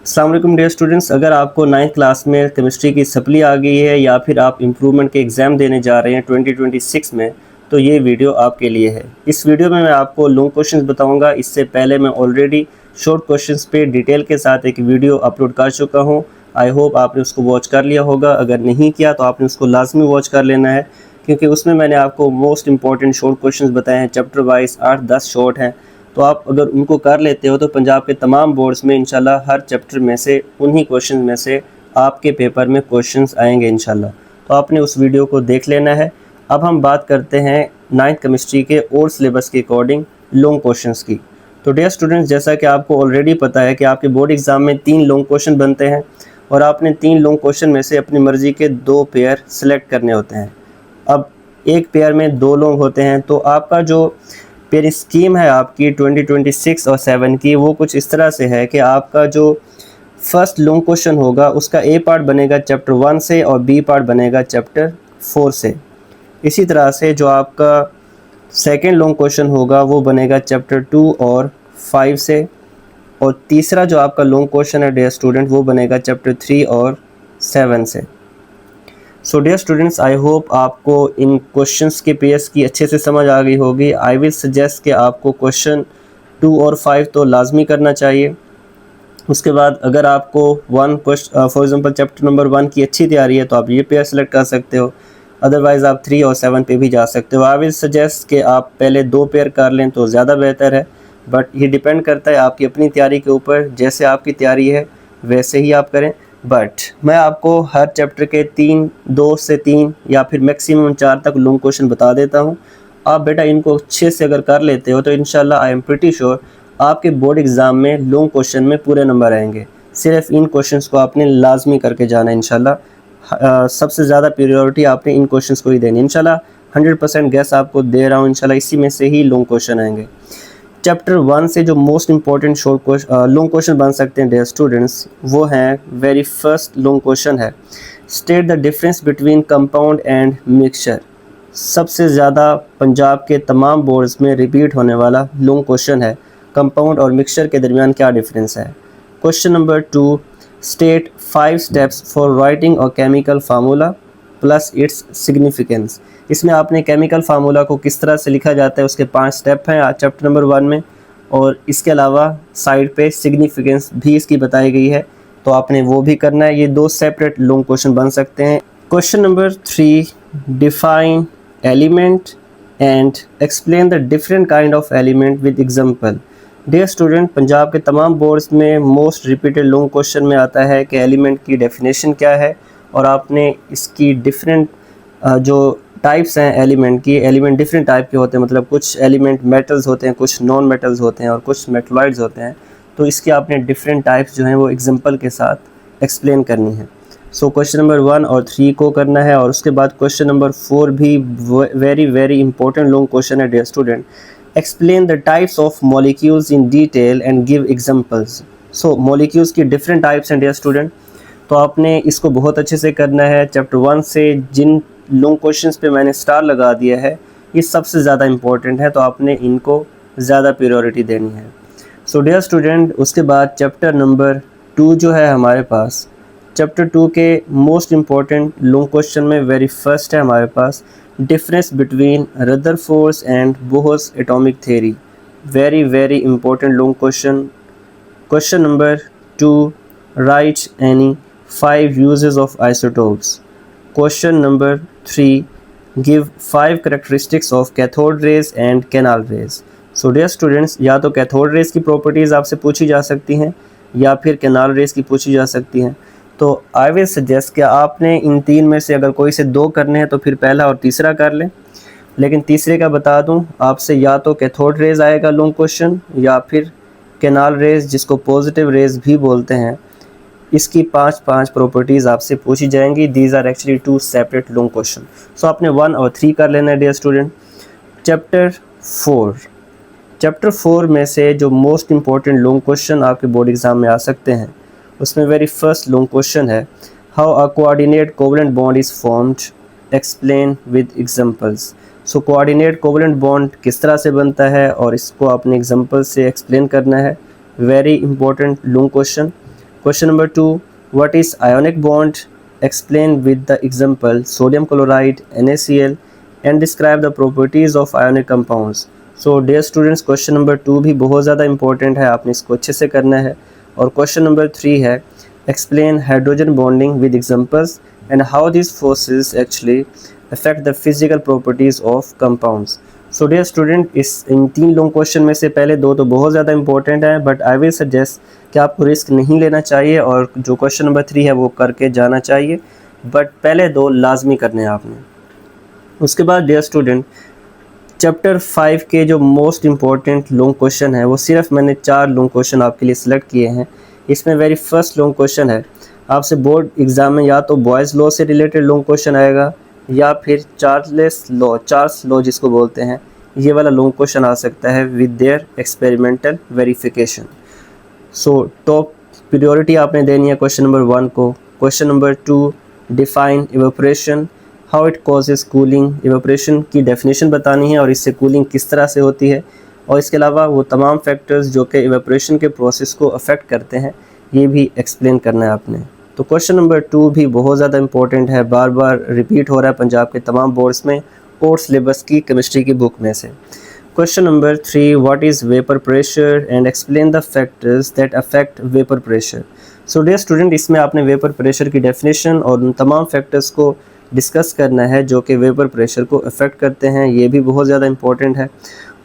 अस्सलाम वालेकुम dear students, अगर आपको 9th क्लास में केमिस्ट्री की सप्ली आ गई है या फिर आप इम्प्रूवमेंट के एग्ज़ाम देने जा रहे हैं 2026 में, तो ये वीडियो आपके लिए है। इस वीडियो में मैं आपको लॉन्ग क्वेश्चंस बताऊंगा। इससे पहले मैं ऑलरेडी शॉर्ट क्वेश्चंस पे डिटेल के साथ एक वीडियो अपलोड कर चुका हूँ। आई होप आपने उसको वॉच कर लिया होगा। अगर नहीं किया तो आपने उसको लाजमी वॉच कर लेना है, क्योंकि उसमें मैंने आपको मोस्ट इंपॉर्टेंट शॉर्ट क्वेश्चंस बताए हैं। चैप्टर वाइज 8-10 शॉर्ट हैं, तो आप अगर उनको कर लेते हो तो पंजाब के तमाम बोर्ड्स में इंशाल्लाह हर चैप्टर में से उन्हीं क्वेश्चन में से आपके पेपर में क्वेश्चंस आएंगे इंशाल्लाह। तो आपने उस वीडियो को देख लेना है। अब हम बात करते हैं 9th केमिस्ट्री के और सिलेबस के अकॉर्डिंग लॉन्ग क्वेश्चंस की। तो डियर स्टूडेंट्स, जैसा कि आपको ऑलरेडी पता है कि आपके बोर्ड एग्ज़ाम में 3 लॉन्ग क्वेश्चन बनते हैं और आपने 3 लॉन्ग क्वेश्चन में से अपनी मर्ज़ी के 2 पेयर सेलेक्ट करने होते हैं। अब एक पेयर में 2 लॉन्ग होते हैं, तो आपका जो पेयर स्कीम है आपकी 2026 और 7 की, वो कुछ इस तरह से है कि आपका जो फर्स्ट लॉन्ग क्वेश्चन होगा उसका ए पार्ट बनेगा चैप्टर 1 से और बी पार्ट बनेगा चैप्टर 4 से। इसी तरह से जो आपका सेकंड लॉन्ग क्वेश्चन होगा वो बनेगा चैप्टर 2 और 5 से, और तीसरा जो आपका लॉन्ग क्वेश्चन है डियर स्टूडेंट वो बनेगा चैप्टर 3 और 7 से। So dear students, I hope आपको इन क्वेश्चंस के पेयर्स की अच्छे से समझ आ गई होगी। आई विल सजेस्ट कि आपको क्वेश्चन 2 और 5 तो लाजमी करना चाहिए। उसके बाद अगर आपको फॉर एग्जांपल चैप्टर नंबर 1 की अच्छी तैयारी है तो आप ये पेयर सेलेक्ट कर सकते हो, अदरवाइज़ आप 3 और 7 पे भी जा सकते हो। आई विल सजेस्ट कि आप पहले 2 पेयर कर लें तो ज़्यादा बेहतर है, बट ये डिपेंड करता है आपकी अपनी तैयारी के ऊपर। जैसे आपकी तैयारी है वैसे ही आप करें। बट मैं आपको हर चैप्टर के 2 से 3 या फिर मैक्सिमम 4 तक लॉन्ग क्वेश्चन बता देता हूँ। आप बेटा इनको अच्छे से अगर कर लेते हो तो इंशाल्लाह आई एम प्रीटी श्योर आपके बोर्ड एग्ज़ाम में लॉन्ग क्वेश्चन में पूरे नंबर आएंगे। सिर्फ इन क्वेश्चंस को आपने लाजमी करके जाना है इंशाल्लाह। सबसे ज़्यादा प्रायोरिटी आपने इन क्वेश्चंस को ही देनी इंशाल्लाह। 100% गैस आपको दे रहा हूँ इंशाल्लाह, इसी में से ही लॉन्ग क्वेश्चन आएंगे। चैप्टर 1 से जो मोस्ट इंपॉर्टेंट लॉन्ग क्वेश्चन बन सकते हैं डियर स्टूडेंट्स, वो हैं वेरी फर्स्ट लॉन्ग क्वेश्चन है state the difference between compound and mixture. सबसे ज़्यादा पंजाब के तमाम बोर्ड्स में रिपीट होने वाला लॉन्ग क्वेश्चन है, कंपाउंड और मिक्सचर के दरमियान क्या डिफरेंस है। Question number 2, state 5 steps for writing a chemical formula plus its significance. इसमें आपने केमिकल फार्मूला को किस तरह से लिखा जाता है उसके 5 स्टेप हैं चैप्टर नंबर 1 में, और इसके अलावा साइड पे सिग्निफिकेंस भी इसकी बताई गई है, तो आपने वो भी करना है। ये 2 सेपरेट लॉन्ग क्वेश्चन बन सकते हैं। Question number 3, define element and explain the different kind of element with example. Dear student, Punjab के तमाम बोर्ड्स में मोस्ट रिपीटेड लॉन्ग क्वेश्चन में आता है कि एलिमेंट की डेफिनेशन क्या है, और आपने इसकी डिफरेंट जो टाइप्स हैं एलिमेंट की, एलिमेंट डिफरेंट टाइप के होते हैं, मतलब कुछ एलिमेंट मेटल्स होते हैं, कुछ नॉन मेटल्स होते हैं और कुछ मेटलॉइड्स होते हैं, तो इसकी आपने डिफरेंट टाइप्स जो हैं वो एग्जांपल के साथ एक्सप्लेन करनी है। सो क्वेश्चन नंबर 1 और 3 को करना है, और उसके बाद क्वेश्चन नंबर 4 भी very very important long question है dear student. Explain the types of molecules in detail and give examples. So molecules की डिफरेंट टाइप्स हैं डियर स्टूडेंट, तो आपने इसको बहुत अच्छे से करना है। चैप्टर 1 से जिन लॉन्ग क्वेश्चंस पे मैंने स्टार लगा दिया है ये सबसे ज़्यादा इंपॉर्टेंट है, तो आपने इनको ज़्यादा प्रायोरिटी देनी है। सो डियर स्टूडेंट, उसके बाद चैप्टर नंबर 2 जो है हमारे पास, चैप्टर 2 के मोस्ट इम्पॉर्टेंट लॉन्ग क्वेश्चन में वेरी फर्स्ट है हमारे पास difference between Rutherford and Bohr's atomic theory. Very very important long question. Question number 2, right any 5 uses of isotopes. Question number 3, give 5 characteristics of cathode rays and canal rays. So dear students, या तो cathode raise की properties आपसे पूछी जा सकती हैं या फिर कैनाल रेज की पूछी जा सकती हैं। तो आई विल सजेस्ट कि आपने इन 3 में से अगर कोई से 2 करने हैं तो फिर पहला और तीसरा कर लें, लेकिन तीसरे का बता दूं आपसे, या तो कैथोड रेज आएगा लॉन्ग क्वेश्चन या फिर कैनाल रेज जिसको पॉजिटिव रेज भी बोलते हैं। इसकी 5 प्रॉपर्टीज़ आपसे पूछी जाएंगी। These are actually 2 separate long question. So आपने 1 और 3 कर लेना है डियर स्टूडेंट। चैप्टर 4 में से जो मोस्ट इंपॉर्टेंट लॉन्ग क्वेश्चन आपके बोर्ड एग्जाम में आ सकते हैं उसमें वेरी फर्स्ट लॉन्ग क्वेश्चन है how a coordinate covalent bond is formed, explain with examples. So coordinate covalent bond किस तरह से बनता है और इसको आपने एग्जांपल से एक्सप्लेन करना है। Very important long question. Question number 2, what is ionic bond? Explain with the example sodium chloride, NaCl, and describe the properties of ionic compounds. So dear students, question number 2 भी बहुत ज़्यादा important है, आपने इसको अच्छे से करना है. और question number 3 है explain hydrogen bonding with examples and how these forces actually affect the physical properties of compounds. So dear student, इन 3 लॉन्ग क्वेश्चन में से पहले 2 तो बहुत ज़्यादा इंपॉर्टेंट है, बट आई विल सजेस्ट कि आपको रिस्क नहीं लेना चाहिए और जो क्वेश्चन नंबर 3 है वो करके जाना चाहिए, बट पहले 2 लाजमी करने हैं आपने. उसके बाद डियर स्टूडेंट, चैप्टर 5 के जो मोस्ट इम्पॉर्टेंट लॉन्ग क्वेश्चन है वो सिर्फ मैंने 4 लॉन्ग क्वेश्चन आपके लिए सिलेक्ट किए हैं. इसमें वेरी फर्स्ट लॉन्ग क्वेश्चन है, आपसे बोर्ड एग्ज़ाम में या तो बॉयज़ लॉ से रिलेटेड लॉन्ग क्वेश्चन आएगा या फिर चार्ल्स लॉ जिसको बोलते हैं, ये वाला लॉन्ग क्वेश्चन आ सकता है with their experimental verification. So top priority आपने देनी है क्वेश्चन नंबर 1 को. Question number 2, define evaporation, how it causes cooling. Evaporation की डेफिनेशन बतानी है और इससे कूलिंग किस तरह से होती है, और इसके अलावा वो तमाम फैक्टर्स जो कि इवेपोरेशन के प्रोसेस को अफेक्ट करते हैं ये भी एक्सप्लेन करना है आपने. तो क्वेश्चन नंबर 2 भी बहुत ज़्यादा इंपॉर्टेंट है, बार बार रिपीट हो रहा है पंजाब के तमाम बोर्ड्स में और सिलेबस की केमिस्ट्री की बुक में से. Question number 3, what is vapour pressure and explain the factors that affect vapour pressure. So dear student, इसमें आपने वेपर प्रेशर की डेफिनेशन और उन तमाम फैक्टर्स को डिस्कस करना है जो कि वेपर प्रेशर को अफेक्ट करते हैं, ये भी बहुत ज़्यादा इंपॉर्टेंट है.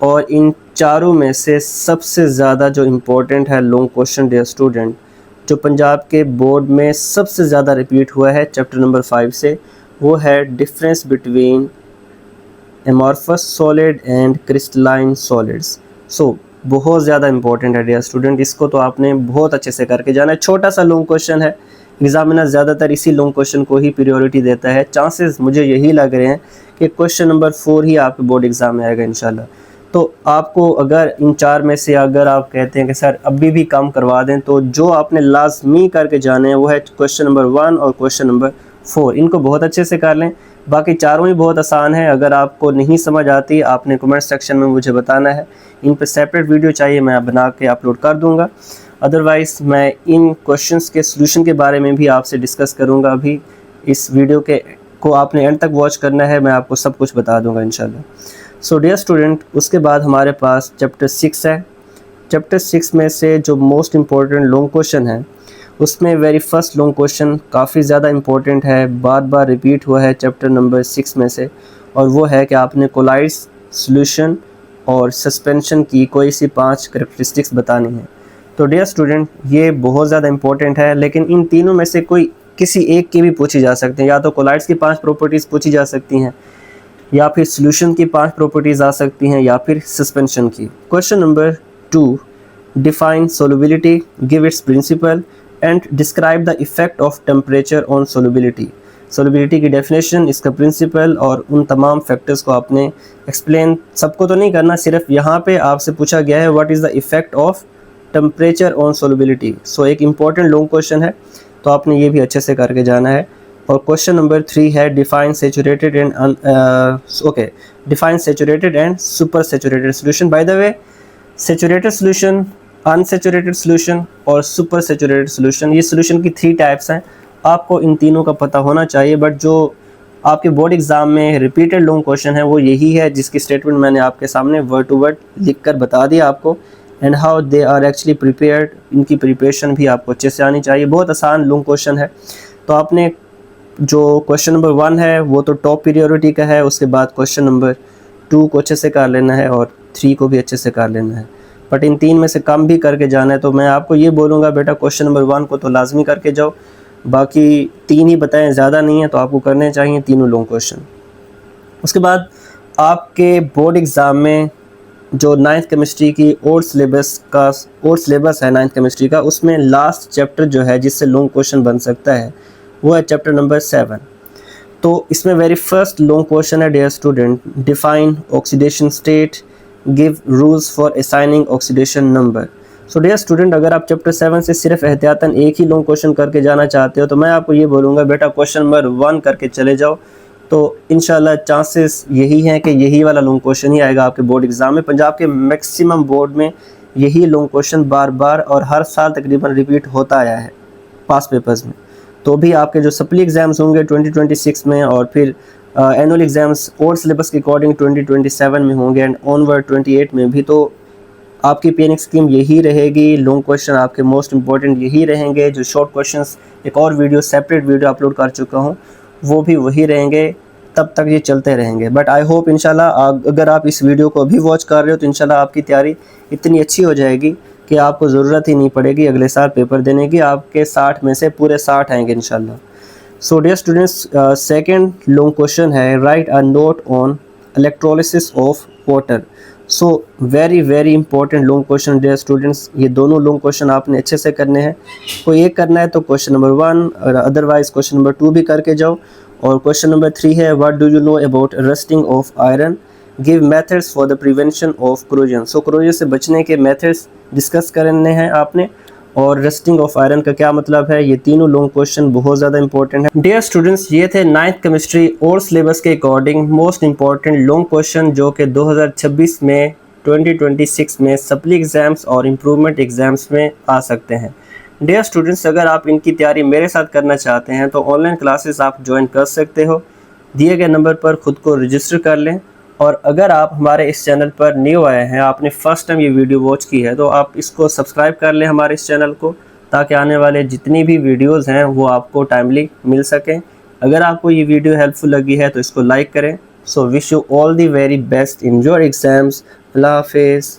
और इन चारों में से सबसे ज़्यादा जो इम्पोर्टेंट है लॉन्ग क्वेश्चन डियर स्टूडेंट, जो पंजाब के बोर्ड में सबसे ज़्यादा रिपीट हुआ है चैप्टर नंबर 5 से, वो है difference between amorphous solid and crystalline solids. So बहुत ज़्यादा इंपॉर्टेंट है डियर स्टूडेंट, इसको तो आपने बहुत अच्छे से करके जाना है. छोटा सा लॉन्ग क्वेश्चन है, एग्जामिनर ज़्यादातर इसी लॉन्ग क्वेश्चन को ही प्रायोरिटी देता है. चांसेस मुझे यही लग रहे हैं कि क्वेश्चन नंबर 4 ही आपके बोर्ड एग्ज़ाम में आएगा इंशाल्लाह. तो आपको अगर इन 4 में से अगर आप कहते हैं कि सर अभी भी कम करवा दें, तो जो आपने लाजमी करके जाने हैं वो है क्वेश्चन नंबर 1 और क्वेश्चन नंबर 4. इनको बहुत अच्छे से कर लें. बाकी चारों ही बहुत आसान है. अगर आपको नहीं समझ आती आपने कमेंट सेक्शन में मुझे बताना है. इन पर सेपरेट वीडियो चाहिए मैं बना के अपलोड कर दूंगा. अदरवाइज़ मैं इन क्वेश्चंस के सॉल्यूशन के बारे में भी आपसे डिस्कस करूंगा. अभी इस वीडियो को आपने एंड तक वॉच करना है, मैं आपको सब कुछ बता दूंगा इंशाल्लाह. सो डियर स्टूडेंट, उसके बाद हमारे पास चैप्टर 6 है. चैप्टर 6 में से जो मोस्ट इम्पॉर्टेंट लॉन्ग क्वेश्चन है उसमें वेरी फर्स्ट लॉन्ग क्वेश्चन काफ़ी ज़्यादा इम्पॉर्टेंट है, बार बार रिपीट हुआ है चैप्टर नंबर 6 में से, और वो है कि आपने कोलाइड्स, सॉल्यूशन और सस्पेंशन की कोई सी 5 कैरेक्टरिस्टिक्स बतानी है. तो डियर स्टूडेंट, ये बहुत ज़्यादा इंपॉर्टेंट है, लेकिन इन तीनों में से कोई किसी एक की भी पूछी जा सकती हैं. या तो कोलाइड्स की 5 प्रॉपर्टीज़ पूछी जा सकती हैं, या फिर सॉल्यूशन की 5 प्रॉपर्टीज़ आ सकती हैं, या फिर सस्पेंशन की. Question number 2, define solubility, give its principle and describe the effect of temperature on solubility. Solubility की डेफिनेशन, इसका प्रिंसिपल और उन तमाम फैक्टर्स को आपने एक्सप्लेन, सबको तो नहीं करना, सिर्फ यहाँ पे आपसे पूछा गया है what is the effect of temperature on solubility. So एक इम्पॉर्टेंट लॉन्ग क्वेश्चन है, तो आपने ये भी अच्छे से करके जाना है. और क्वेश्चन नंबर 3 है define saturated and define saturated and super saturated solution. By the way, saturated solution, unsaturated solution और सुपर सैचुरेटेड सॉल्यूशन, ये सॉल्यूशन की 3 टाइप्स हैं. आपको इन तीनों का पता होना चाहिए, बट जो आपके बोर्ड एग्जाम में रिपीटेड लॉन्ग क्वेश्चन है वो यही है जिसकी स्टेटमेंट मैंने आपके सामने वर्ड टू वर्ड लिख कर बता दिया आपको, and how they are actually prepared. इनकी प्रिपरेशन भी आपको अच्छे से आनी चाहिए. बहुत आसान लॉन्ग क्वेश्चन है. तो आपने जो क्वेश्चन नंबर 1 है वो तो टॉप प्रायोरिटी का है, उसके बाद क्वेश्चन नंबर 2 को अच्छे से कर लेना है और 3 को भी अच्छे से कर लेना है, बट इन 3 में से कम भी करके जाना है. तो मैं आपको ये बोलूँगा बेटा क्वेश्चन नंबर 1 को तो लाजमी करके जाओ, बाकी 3 ही बताएं, ज़्यादा नहीं है, तो आपको करने चाहिए तीनों लॉन्ग क्वेश्चन. उसके बाद आपके बोर्ड एग्ज़ाम में जो 9th केमिस्ट्री की और सिलेबस है 9th केमिस्ट्री का, उसमें लास्ट चैप्टर जो है जिससे लॉन्ग क्वेश्चन बन सकता है वो है चैप्टर नंबर 7. तो इसमें वेरी फर्स्ट लॉन्ग क्वेश्चन है dear student, define oxidation state, give rules for assigning oxidation number. So dear student, अगर आप चैप्टर 7 से सिर्फ एहतियातन एक ही लॉन्ग क्वेश्चन करके जाना चाहते हो तो मैं आपको ये बोलूँगा बेटा क्वेश्चन नंबर 1 करके चले जाओ. तो इंशाल्लाह चांसेस यही हैं कि यही वाला लॉन्ग क्वेश्चन ही आएगा आपके बोर्ड एग्ज़ाम में. पंजाब के मैक्सिमम बोर्ड में यही लॉन्ग क्वेश्चन बार बार और हर साल तकरीबन रिपीट होता आया है. पास पेपर्स में। तो भी आपके जो सप्ली एग्ज़ाम्स होंगे 2026 में और फिर एनुअल एग्ज़ाम्स ओल्ड सिलेबस के अकॉर्डिंग 2027 में होंगे एंड ऑनवर्ड 28 में भी, तो आपकी पेनिंग स्कीम यही रहेगी। लॉन्ग क्वेश्चन आपके मोस्ट इंपॉर्टेंट यही रहेंगे। जो शॉर्ट क्वेश्चंस एक और वीडियो सेपरेट वीडियो अपलोड कर चुका हूँ वो भी वही रहेंगे, तब तक ये चलते रहेंगे। बट आई होप इंशाल्लाह अगर आप इस वीडियो को अभी वॉच कर रहे हो तो इंशाल्लाह आपकी तैयारी इतनी अच्छी हो जाएगी कि आपको ज़रूरत ही नहीं पड़ेगी अगले साल पेपर देने की। आपके 60 में से पूरे 60 आएंगे इंशाल्लाह। So dear students, second long question है write a note on electrolysis of water. So very important long question dear students. ये दोनों लॉन्ग क्वेश्चन आपने अच्छे से करने हैं। कोई एक करना है तो क्वेश्चन नंबर 1 और अदरवाइज क्वेश्चन नंबर 2 भी करके जाओ। और क्वेश्चन नंबर 3 है what do you know about rusting of iron, give methods for the prevention of corrosion. So corrosion से बचने के मेथड्स डिस्कस करने हैं आपने, और रस्टिंग ऑफ आयरन का क्या मतलब है। ये तीनों लॉन्ग क्वेश्चन बहुत ज़्यादा इंपॉर्टेंट है डियर स्टूडेंट्स। ये थे 9th केमिस्ट्री और सिलेबस के according most important long question जो कि 2026 में 2026 में सप्ली एग्ज़ाम्स और इम्प्रूवमेंट एग्ज़ाम्स में आ सकते हैं। डियर स्टूडेंट्स, अगर आप इनकी तैयारी मेरे साथ करना चाहते हैं तो ऑनलाइन क्लासेस आप ज्वाइन कर सकते हो। दिए गए नंबर पर खुद को रजिस्टर कर लें। और अगर आप हमारे इस चैनल पर न्यू आए हैं, आपने फर्स्ट टाइम ये वीडियो वॉच की है, तो आप इसको सब्सक्राइब कर लें हमारे इस चैनल को, ताकि आने वाले जितनी भी वीडियोस हैं वो आपको टाइमली मिल सकें। अगर आपको ये वीडियो हेल्पफुल लगी है तो इसको लाइक करें। So wish you all the very best in your exams. अल्लाह हाफिज़।